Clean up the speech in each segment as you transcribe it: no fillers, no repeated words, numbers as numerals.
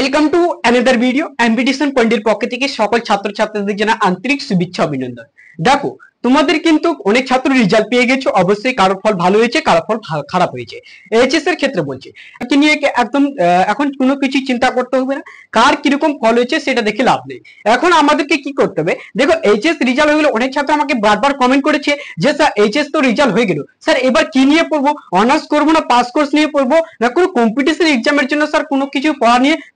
Welcome to another video. Ambition পয়েন্টের পক্ষ থেকে সকল ছাত্রছাত্রীদের জানা আন্তরিক শুভেচ্ছা অভিনন্দন। দেখো, তোমাদের কিন্তু অনেক ছাত্র রেজাল্ট পেয়ে গেছো, অবশ্যই কারো ফল ভালো হয়েছে, কারো ফল খারাপ হয়েছে। এইচএস এর ক্ষেত্রে বলছি, একে নিয়ে একদম এখন কোনো কিছু চিন্তা করতে হবে না, কার কিরকম ফল হয়েছে সেটা দেখে লাভ নেই। এখন আমাদেরকে কি করতে হবে, দেখো এইচএস রেজাল্ট হয়ে গেলো। অনেক ছাত্র আমাকে বারবার কমেন্ট করেছে যে স্যার এইচএস তো রেজাল্ট হয়ে গেল, স্যার এবার কি নিয়ে পড়বো, অনার্স করবো না পাস কোর্স নিয়ে পড়বো, না কোনো কম্পিটিশন এক্সামের জন্য স্যার কোনো কিছু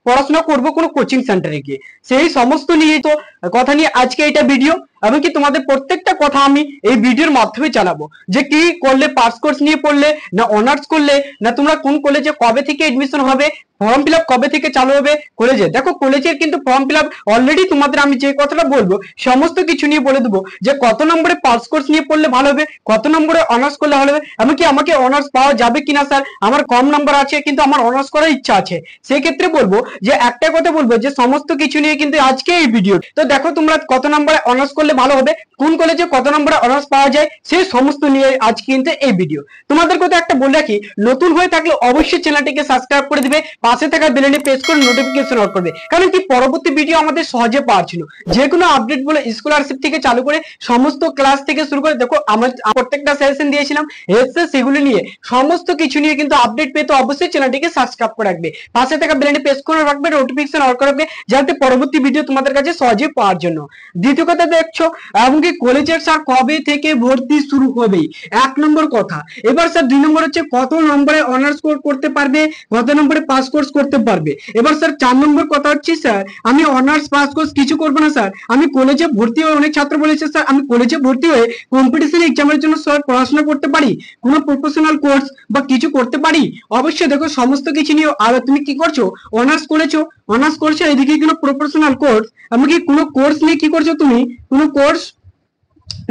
পড়াশোনা করবো কোনো কোচিং সেন্টারে গিয়ে, সেই সমস্ত নিয়ে তো কথা নিয়ে আজকে এটা ভিডিও। এমনকি তোমাদের প্রত্যেকটা কথা আমি এই ভিডিওর মাধ্যমে জানাবো যে কি করলে পাস কোর্স নিয়ে পড়লে, না অনার্স করলে, না তোমরা কোন কলেজে কবে থেকে এডমিশন হবে, ফর্ম ফিল আপ কবে থেকে চালু হবে কলেজে। দেখো কলেজের কিন্তু ফর্ম ফিল আপ অলরেডি, তোমাদের আমি যে কথাটা বলবো সমস্ত কিছু নিয়ে বলে দেবো যে কত নম্বরে পাস কোর্স নিয়ে পড়লে ভালো হবে, কত নম্বরে অনার্স করলে ভালো হবে, এমনকি আমাকে অনার্স পাওয়া যাবে কিনা স্যার, আমার কম নাম্বার আছে কিন্তু আমার অনার্স করার ইচ্ছা আছে, সেই ক্ষেত্রে বলবো যে একটা কথা বলবো যে সমস্ত কিছু নিয়ে কিন্তু আজকে এই ভিডিও। তো দেখো তোমরা কত নম্বরে অনার্স করলে ভালো হবে, কোন কলেজে কত নম্বরে অনার্স পাওয়া যায়, সেই সমস্ত নিয়ে আজকে কিন্তু এই ভিডিও। তোমাদের কথা একটা বলে রাখি, নতুন হয়ে থাকলে অবশ্যই চ্যানেলটিকে সাবস্ক্রাইব করে দিবে, পাশে থাকা বেলনে প্রেস করে নোটিফিকেশন অন করবে, কারণ কি পরবর্তী ভিডিও আমাদের সহজে পাওয়ার ছিল। যে কোনো আপডেট বলে স্কলারশিপ থেকে চালু করে সমস্ত ক্লাস থেকে শুরু করে, দেখো আমার প্রত্যেকটা সেশন দিয়েছিলাম এসে সেগুলো নিয়ে সমস্ত কিছু নিয়ে কিন্তু আপডেট পেতে অবশ্যই চ্যানেলটিকে সাবস্ক্রাইব করে রাখবে, পাশে থাকা বেলনে প্রেস করে রাখবে, নোটিফিকেশন অন করে রাখবে, যাতে পরবর্তী ভিডিও তোমাদের কাছে সহজে পাওয়ার জন্য। দ্বিতীয় কথা দেখছো, এমনকি কলেজের স্যার কবে থেকে ভর্তি শুরু হবে, এক নম্বর কথা। এবার স্যার দুই নম্বর হচ্ছে কত নম্বরে অনার্স করতে পারবে, কত নম্বরে পাস কোর্স করতে পারবে। এবার স্যার চার নম্বর কথা হচ্ছে, স্যার আমি অনার্স পাস কোর্স কিছু করবো না স্যার, আমি কলেজে ভর্তি হয়ে, অনেক ছাত্র বলেছে স্যার আমি কলেজে ভর্তি হয়ে কম্পিটিশন এক্সামের জন্য স্যার পড়াশোনা করতে পারি, কোনো প্রফেশনাল কোর্স বা কিছু করতে পারি। অবশ্যই দেখো সমস্ত কিছু নিয়ে, আর তুমি কি করছো, অনার্স করছো এদিকে কোনো প্রফেশনাল কোর্স, এমনকি কোনো কোর্স নিয়ে কি করছো, তুমি কোনো কোর্স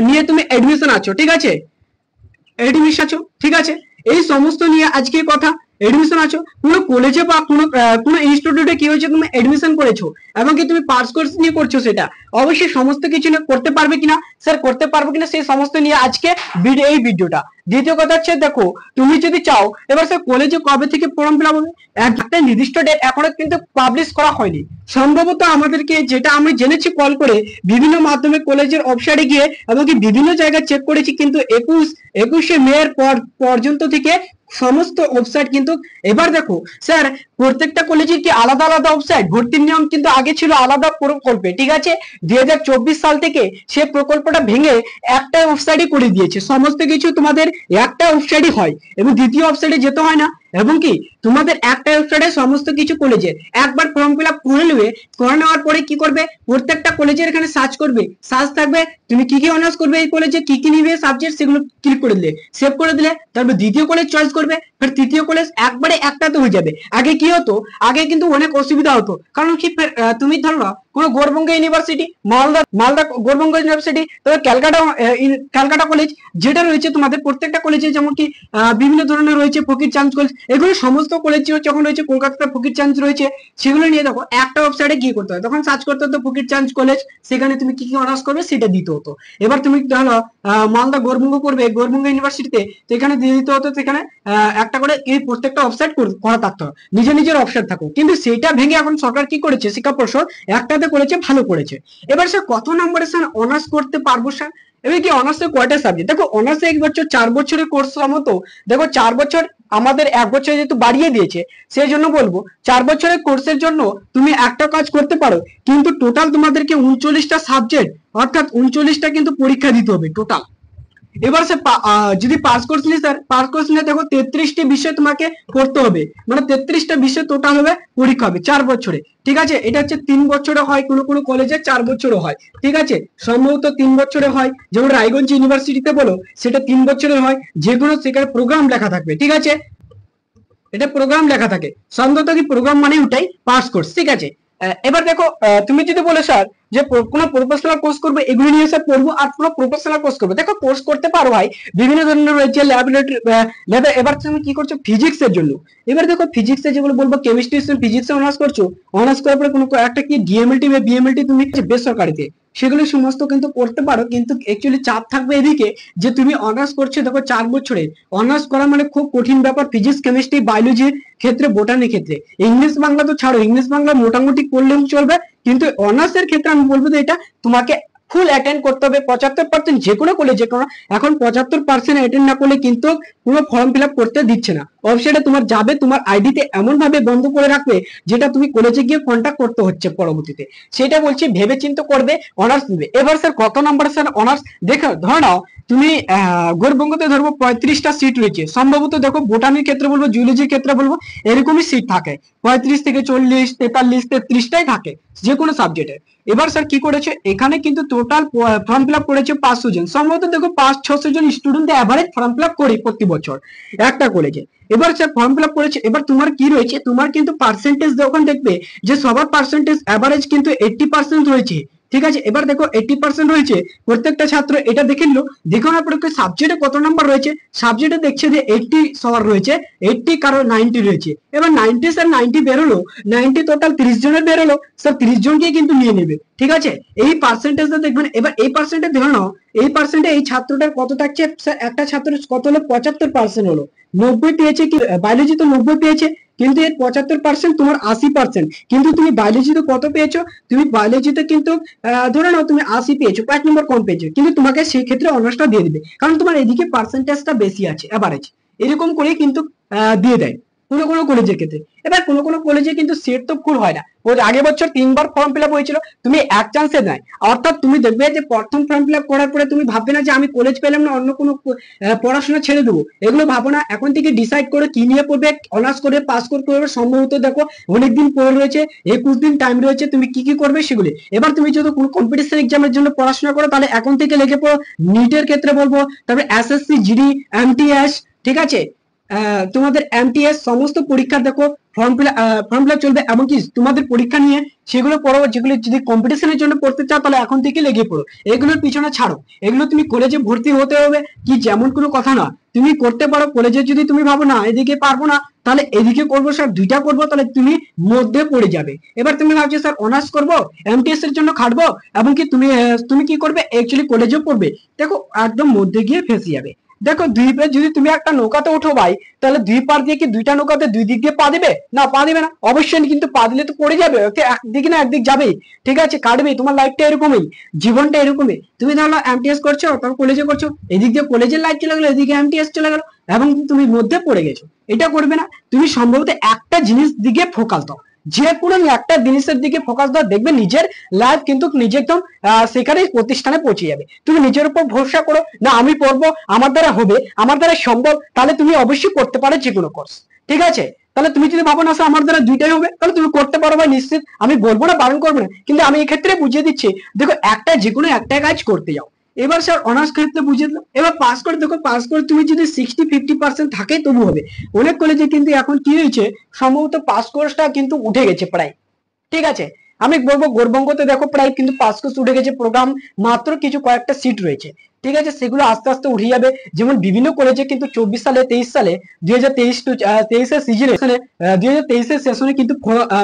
নিয়ে তুমি এডমিশন আছো, ঠিক আছে, ঠিক আছে, এই সমস্ত নিয়ে আজকে কথা। এডমিশন আছো কোনো কলেজে বা কোনো ইনস্টিটিউটে, কি হয়েছে তুমি এডমিশন করেছো এবং কি তুমি পাস কোর্স নিয়ে করছো, সেটা অবশ্যই সমস্ত কিছু নিয়ে করতে পারবে কিনা, স্যার করতে পারবে কিনা, সেই সমস্ত নিয়ে আজকে এই ভিডিওটা। দ্বিতীয় কথা হচ্ছে, দেখো তুমি যদি চাও, এবার স্যার কলেজে কবে থেকে ফর্ম ফিল আপ হবে, একটা নির্দিষ্ট ডেট এখনো কিন্তু পাবলিশ করা হয়নি। সম্ভবত আমাদেরকে, যেটা আমি জেনেছি কল করে বিভিন্ন মাধ্যমে কলেজের ওয়েবসাইটে গিয়ে এবং কি বিভিন্ন জায়গায় চেক করেছি, কিন্তু 21শে মে এর পর্যন্ত থেকে সমস্ত ওয়েবসাইট কিন্তু। এবার দেখো স্যার প্রত্যেকটা কলেজের কি আলাদা আলাদা ওয়েবসাইট, ভর্তির নিয়ম কিন্তু আগে ছিল আলাদা প্রকল্পে, ঠিক আছে, 2024 সাল থেকে সে প্রকল্পটা ভেঙে একটা ওয়েবসাইটই করে দিয়েছে, সমস্ত কিছু তোমাদের একটা ওয়েবসাইটই হয় এবং দ্বিতীয় ওয়েবসাইটে যেতে হয় না। এবং কি তোমাদের একটা ওয়েবসাইটে সমস্ত কিছু কলেজের একবার ফর্ম ফিল আপ করে নেবে, করে নেওয়ার পরে কি করবে, প্রত্যেকটা কলেজের এখানে সার্চ করবে, সার্চ থাকবে তুমি কি কি অনার্স করবে, এই কলেজে কি কি নিবে সাবজেক্ট, সেগুলো ক্লিক করে দিলে, সেভ করে দিলে, তারপর দ্বিতীয় কলেজ চয়েস করবে, ফের তৃতীয় কলেজ, একবারে একটাতে হয়ে যাবে। আগে কি হতো, আগে কিন্তু অনেক অসুবিধা হতো, কারণ কি তুমি ধরো না কোনো গৌড়বঙ্গ ইউনিভার্সিটি, মালদা গৌড়বঙ্গ ইউনিভার্সিটি, তবে ক্যালকাটা কলেজ যেটা রয়েছে তোমাদের প্রত্যেকটা কলেজে, যেমন কি বিভিন্ন ধরনের রয়েছে ফকির চান্দ কলেজ, এগুলো সমস্ত কলেজ যখন রয়েছে, কলকাতাতে ফকির চান্দ রয়েছে, সেগুলো নিয়ে দেখো একটা ওয়েবসাইটে গিয়ে করতে হয়, তখন সার্চ করতে হতো ফকির চান্দ কলেজ, সেখানে তুমি কি কি অনার্স করবে সেটা দিতে হতো। এবার তুমি ধরো মালদা গৌড়বঙ্গ করবে, গৌড়বঙ্গ ইউনিভার্সিটিতে, সেখানে দিয়ে দিতে হতো, সেখানে একটা করে এই প্রত্যেকটা ওয়েবসাইট করা থাকতো, নিজের ওয়েবসাইট থাকো, কিন্তু সেটা ভেঙে এখন সরকার কি করেছে, শিক্ষা পর্ষদ একটাতে করেছে, ভালো করেছে। এবার স্যার কত নম্বরে স্যার অনার্স করতে পারবো স্যার, এবার কি অনার্সে কয়টা সাবজেক্ট, দেখো অনার্সে 1 বছর 4 বছরের কোর্স মতো, দেখো 4 বছর আমাদের 1 বছর যেহেতু বাড়িয়ে দিয়েছে, সেই জন্য বলবো 4 বছরের কোর্সের জন্য তুমি একটা কাজ করতে পারো, কিন্তু টোটাল তোমাদেরকে 39টা সাবজেক্ট, অর্থাৎ 39টা কিন্তু পরীক্ষা দিতে হবে টোটাল। এবার সে যদি পাস কোর্স নিয়ে, স্যার পাস কোর্স নিয়ে দেখো 33টি বিষয় তোমাকে পড়তে হবে, মানে 33টা বিষয় টোটাল হবে, পরীক্ষা হবে 4 বছরে, ঠিক আছে। এটা হচ্ছে 3 বছরে হয়, কোনো কোনো কলেজে 4 বছরে হয়, ঠিক আছে, সম্ভবত 3 বছরে হয়, যেমন রায়গঞ্জ ইউনিভার্সিটিতে বলো সেটা 3 বছরে হয়, যেগুলো সেখানে প্রোগ্রাম লেখা থাকবে, ঠিক আছে, এটা প্রোগ্রাম লেখা থাকে, সম্ভবত কি প্রোগ্রাম মানে ওটাই পাস কোর্স, ঠিক আছে। এবার দেখো তুমি যদি বলে স্যার যে কোনো প্রফেশনাল কোর্স করবো এগুলো নিয়ে এসে পড়বো আর পুরো প্রফেশনাল কোর্স করবো। দেখো কোর্স করতে পারো ভাই, বিভিন্ন ধরনের রয়েছে ল্যাবরেটরি ল্যাবে। এবার তুমি কি করছো ফিজিক্স এর জন্য, এবার দেখো ফিজিক্স এর যেগুলো বলবো, কেমিস্ট্রি ফিজিক্স এ অনার্স করছো, অনার্স করার পরে কোনো একটা কি ডিএমএলটি বা বিএমএলটি তুমি বেসরকারিতে, সেগুলো সমস্ত কিন্তু করতে পারো। কিন্তু অ্যাকচুয়ালি চাপ থাকবে এদিকে যে তুমি অনার্স করছো, দেখো 4 বছরে অনার্স করা মানে খুব কঠিন ব্যাপার, ফিজিক্স কেমিস্ট্রি বায়োলজির ক্ষেত্রে, বোটানির ক্ষেত্রে। ইংলিশ বাংলা তো ছাড়ো, ইংলিশ বাংলা মোটামুটি করলেও চলবে, কিন্তু অনার্স এর ক্ষেত্রে আমি বলবো যে এটা তোমাকে ফুল অ্যাটেন্ড করতে হবে। 75% যে কোনো কলেজে, কারণ এখন 75% অ্যাটেন্ড না করলে কিন্তু কোনো ফর্ম ফিল আপ করতে দিচ্ছে না। ওয়েবসাইটে তোমার যাবে, তোমার আইডিতে এমন ভাবে বন্ধ করে রাখবে যেটা তুমি কলেজে গিয়ে কন্ট্যাক্ট করতে হচ্ছে পরবর্তীতে। সেটা বলছি ভেবে চিন্তে করবে, অনার্স নেবে। এবার স্যার কত নাম্বার স্যার অনার্স, দেখো ধরে নাও তুমি গৌরবঙ্গতে ধরবো 35টা সিট রয়েছে, সম্ভবত দেখো বোটানির ক্ষেত্রে বলবো, জুলজির ক্ষেত্রে বলবো, এরকমই সিট থাকে 35 থেকে 40, 43, 33টাই থাকে যে কোনো সাবজেক্টে। এবার স্যার কি করেছে, এখানে কিন্তু টোটাল ফর্ম ফিল আপ করেছে 500 জন, সম্ভবত দেখো 500-600 জন student average form fill up করি প্রতি বছর একটা কলেজে। এবার স্যার ফর্ম ফিল আপ করেছে, এবার তোমার কি রয়েছে, তোমার কিন্তু পার্সেন্টেজ যখন দেখবে যে সবার পার্সেন্টেজ অ্যাভারেজ কিন্তু 80% রয়েছে, ঠিক আছে। এবার দেখো 80% রয়েছে প্রত্যেকটা ছাত্র, এটা দেখে নিল। দেখো না পরে সাবজেক্টে কত নাম্বার রয়েছে, সাবজেক্টে দেখছে যে 80 সবার রয়েছে, 80 কারো 90 রয়েছে। এবার 90 স্যার 90 বেরোলো, 90 টোটাল 30 জনের বেরোলো, স্যার 30 জনকে কিন্তু নিয়ে নেবে, ঠিক আছে। এই পার্সেন্টেজটা দেখবেন। এবার এই পার্সেন্টেজ ধরে নাও, এই পার্সেন্টে এই ছাত্রটার কত থাকছে, একটা ছাত্রের কত হলো, 75% হলো। 90 পেয়েছে কি বায়োলজি, তো 90 পেয়েছে, কিন্তু এর 75% তোমার 80%, কিন্তু তুমি বায়োলজিতে কত পেয়েছো, তুমি বায়োলজিতে কিন্তু ধরে নাও তুমি 80 পেয়েছো, 5 নম্বর কম পেয়েছো, কিন্তু তোমাকে সেই ক্ষেত্রে অনার্সটা দিয়ে দিবে, কারণ তোমার এদিকে পার্সেন্টেজটা বেশি আছে এভারেজ। এরকম করে কিন্তু দিয়ে দেয় কোনো কোনো কলেজের ক্ষেত্রে। এবার কোনো কোনো কলেজে কিন্তু সিট তো ফুল হয় না, ওর আগে বছর 3বার ফর্ম ফিল আপ হয়েছিল, তুমি এক চান্সে নেয়। অর্থাৎ তুমি দেখবে যে প্রথম ফর্ম ফিল আপ করার পরে তুমি ভাববে না যে আমি কলেজ পেলাম না, অন্য কোনো পড়াশোনা ছেড়ে দেবো, এগুলো ভাবো না। এখন থেকে ডিসাইড করে কি নিয়ে পড়বে, অনার্স করে পাস করতে হবে। সম্ভবত দেখো অনেকদিন পরে রয়েছে, 21 দিন টাইম রয়েছে, তুমি কি কি করবে সেগুলি। এবার তুমি যদি কোনো কম্পিটিশন এক্সামের জন্য পড়াশোনা করো, তাহলে এখন থেকে লেগে পড়ো। নিটের ক্ষেত্রে বলবো, তারপরে এসএসসি, জিডি, এমটিএস, ঠিক আছে, তোমাদের এমটিএস সমস্ত পরীক্ষা দেখো ফর্ম ফিল আপ চলবে, এমনকি তোমাদের পরীক্ষা নিয়ে সেগুলো পড়ো। যেগুলো যদি কম্পিটিশনের জন্য পড়তে চাও, তাহলে এখন থেকে লেগে পড়ো, এগুলোর পিছনে ছাড়ো। এগুলো তুমি কলেজে ভর্তি হতে হবে কি যেমন কোনো কথা না, তুমি করতে পারো। কলেজে যদি তুমি ভাবো না এদিকে পারবো না, তাহলে এদিকে করবো স্যার, দুইটা করবো, তাহলে তুমি মধ্যে পড়ে যাবে। এবার তুমি ভাবছো স্যার অনার্স করবো, এমটিএস এর জন্য খাটবো, এমনকি তুমি কি করবে, অ্যাকচুয়ালি কলেজেও পড়বে, দেখো একদম মধ্যে গিয়ে ফেঁসে যাবে। দেখো যদি তুমি একটা নৌকাতে ওঠো ভাই, তাহলে দুই পার দিয়ে কি দুইটা নৌকাতে দুই দিক দিয়ে পা দিবে না, পা দিবে না অবশ্যই, কিন্তু পা দিলে তো পড়ে যাবে, ওকে একদিকে না একদিক যাবেই, ঠিক আছে, কাটবেই। তোমার লাইফটা এরকমই, জীবনটা এরকমই। তুমি ধরো এমটিএস করছো, তারপর কলেজে করছো, এদিক দিয়ে কলেজের লাইফ চলে গেলো, এদিকে এমটিএস চলে গেলো, এবং তুমি মধ্যে পড়ে গেছো। এটা করবে না, তুমি সম্ভবত একটা জিনিস দিকে ফোকাস দাও, যে কোনো একটা জিনিসের দিকে ফোকাস দাও, দেখবে নিজের লাইফ কিন্তু নিজে একদম সেখানে প্রতিষ্ঠানে পৌঁছে যাবে। তুমি নিজের উপর ভরসা করো, না আমি পড়বো, আমার দ্বারা হবে, আমার দ্বারা সম্ভব, তাহলে তুমি অবশ্যই করতে পারো যে কোনো কোর্স, ঠিক আছে। তাহলে তুমি যদি ভাবো না আমার দ্বারা দুইটাই হবে, তাহলে তুমি করতে পারো ভাই, নিশ্চিত। আমি বলবো না, বারণ করবো না, কিন্তু আমি এক্ষেত্রে বুঝিয়ে দিচ্ছি, দেখো একটা যে কোনো একটা কাজ করতে যাও। এবার স্যার অনার্স ক্ষেত্রে বুঝিয়ে দিলাম। এবার পাস করে দেখো, পাস করে তুমি যদি 60-50% থাকে তবু হবে। অনেক কলেজে কিন্তু এখন কি হয়েছে, সম্ভবত পাস কোর্সটা কিন্তু উঠে গেছে প্রায়, ঠিক আছে। আমি বলবো গৌরবঙ্গতে দেখো প্রায় কিন্তু পাস কোর্স উঠে গেছে, প্রোগ্রাম মাত্র কিছু কয়েকটা সিট রয়েছে, ঠিক আছে, সেগুলো আস্তে আস্তে উঠে যাবে। যেমন বিভিন্ন কলেজে কিন্তু 24 সালে 23 সালে 2023 সিজনে 2023 সেশনে কিন্তু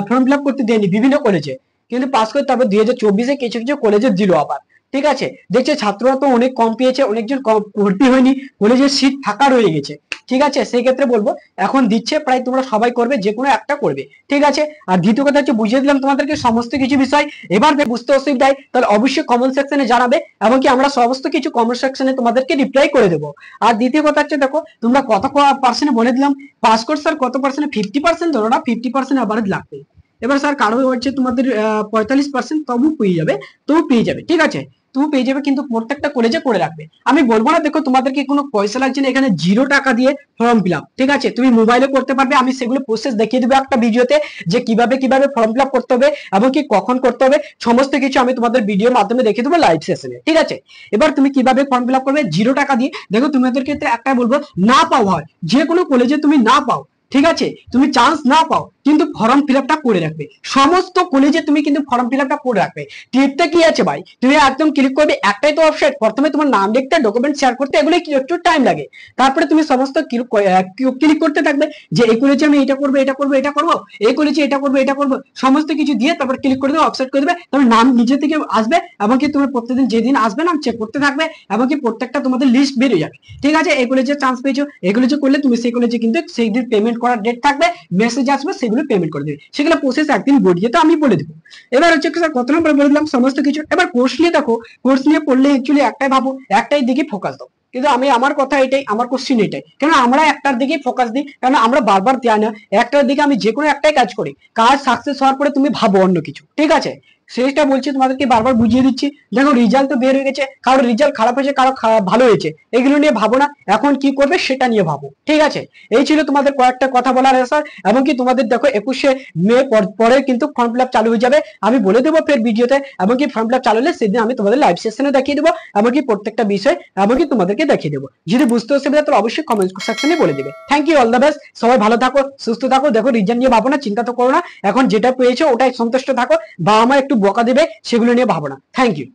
ফর্ম ফিল আপ করতে দেয়নি বিভিন্ন কলেজে, কিন্তু পাস করে তারপর 2024 কিছু কিছু কলেজে দিল আবার, ঠিক আছে। দেখছে ছাত্ররা তো অনেক কম পেয়েছে, অনেকজন ভর্তি হয়নি, কলেজের সিট ফাঁকা রয়ে গেছে, ঠিক আছে। সেই ক্ষেত্রে বলবো এখন দিচ্ছে, প্রায় তোমরা সবাই করবে, যে কোনো একটা করবে, ঠিক আছে। আর দ্বিতীয় কথা হচ্ছে বুঝিয়ে দিলাম তোমাদেরকে সমস্ত কিছু বিষয়। এবার বুঝতে অসুবিধা হয় তাহলে অবশ্যই কমেন্ট সেকশনে জানাবে, এমনকি আমরা সমস্ত কিছু কমেন্ট সেকশনে তোমাদেরকে রিপ্লাই করে দেবো। আর দ্বিতীয় কথা হচ্ছে দেখো তোমরা কত পার্সেন্ট বলে দিলাম, পাস কোর্স স্যার কত পার্সেন্ট, 50% ধরো না, 50% আবার লাগবে। এবার স্যার কারো হচ্ছে তোমাদের 45% তবু পেয়ে যাবে, ঠিক আছে, তুমি পেয়ে যাবে, কিন্তু প্রত্যেকটা কলেজে করে রাখবে। আমি বলবো না দেখো তোমাদেরকে কোনো পয়সা লাগছে না, এখানে 0 টাকা দিয়ে ফর্ম ফিল আপ, ঠিক আছে, তুমি মোবাইলে করতে পারবে। আমি সেগুলো প্রসেস দেখিয়ে দেবো একটা ভিডিওতে, যে কিভাবে ফর্ম ফিল আপ করতে হবে এবং কি কখন করতে হবে, সমস্ত কিছু আমি তোমাদের ভিডিওর মাধ্যমে দেখিয়ে দেবো লাইভ সেশনে, ঠিক আছে। এবার তুমি কিভাবে ফর্ম ফিল আপ করবে 0 টাকা দিয়ে, দেখো তোমাদের ক্ষেত্রে একটা বলবো, না পাও হয় যে কোনো কলেজে তুমি না পাও, ঠিক আছে, তুমি চান্স না পাও, কিন্তু ফর্ম ফিল আপটা করে রাখবে। সমস্ত কলেজে তুমি কিন্তু ফর্ম ফিল আপটা করে রাখবে। টিপটা কি আছে ভাই, তুমি একদম ক্লিক করবে, একটাই তো অপশন, প্রথমে তোমার নাম লিখতে, ডকুমেন্ট শেয়ার করতে, এগুলো কি একটু টাইম লাগে। তারপরে তুমি সমস্ত ক্লিক করতে থাকবে যে এই কলেজে আমি এটা করবো, এটা করবো, এটা করবো, এই কলেজে এটা করবো, এটা করবো, সমস্ত কিছু দিয়ে তারপর ক্লিক করে দেবে, অফসেট করে দেবে, তারপর নাম নিজে থেকে আসবে, এবং কি তুমি প্রত্যেকদিন যেদিন আসবে নাম চেক করতে থাকবে, এবং কি প্রত্যেকটা তোমাদের লিস্ট বেরিয়ে যাবে। ঠিক আছে, এই কলেজে চান্স পেয়েছো, এই কলেজে করলে তুমি সেই কলেজে কিন্তু সেই দিন পেমেন্ট করার ডেট থাকবে, মেসেজ আসবে, সেগুলো পেমেন্ট করে দেবে। সেগুলো প্রসেস একদিন বড়িয়ে তো আমি বলে দেবো। এবার হচ্ছে স্যার কত নম্বর বলে দিলাম সমস্ত কিছু। এবার কোর্স নিয়ে দেখো, কোর্স নিয়ে পড়লে অ্যাকচুয়ালি একটাই ভাবো, একটাই দিকে ফোকাস দাও। কিন্তু আমি আমার কথা এটাই, আমার কোশ্চিন এটাই, কেন আমরা একটার দিকে ফোকাস দিই, কারণ আমরা বারবার দেয় না একটার দিকে। আমি যে কোনো একটাই কাজ করি, কাজ সাকসেস হওয়ার পরে তুমি ভাবো অন্য কিছু। ঠিক আছে, সেটা বলছি তোমাদেরকে, বারবার বুঝিয়ে দিচ্ছি। দেখো রেজাল্ট তো বের হয়ে গেছে, কারোর রেজাল্ট খারাপ হয়েছে, কারো ভালো হয়েছে, এগুলো নিয়ে ভাবো না, এখন কি করবে সেটা নিয়ে ভাবো। ঠিক আছে, এই ছিল তোমাদের কয়েকটা কথা বলার স্যার। এবং কি তোমাদের দেখো 21শে মে পরে কিন্তু ফর্ম ফিল আপ চালু হয়ে যাবে, আমি বলে দেবো ফের ভিডিওতে। এমনকি ফর্ম ফিল আপ চালু হলে সেদিন আমি তোমাদের লাইভ সেশনে দেখিয়ে দেবো, এমনকি প্রত্যেকটা বিষয় এমনকি তোমাদেরকে দেখিয়ে দেবো। যদি বুঝতে অসুবিধা তাহলে অবশ্যই কমেন্ট সেকশনে বলে দেবে। Thank you, all the best, সবাই ভালো থাকো, সুস্থ থাকো। দেখো রিজাল্ট নিয়ে ভাবো না, চিন্তা তো করো না, এখন যেটা পেয়েছো ওটাই সন্তুষ্ট থাকো, বা আমার একটু বকা দেবে সেগুলো নিয়ে ভাবো না। Thank you.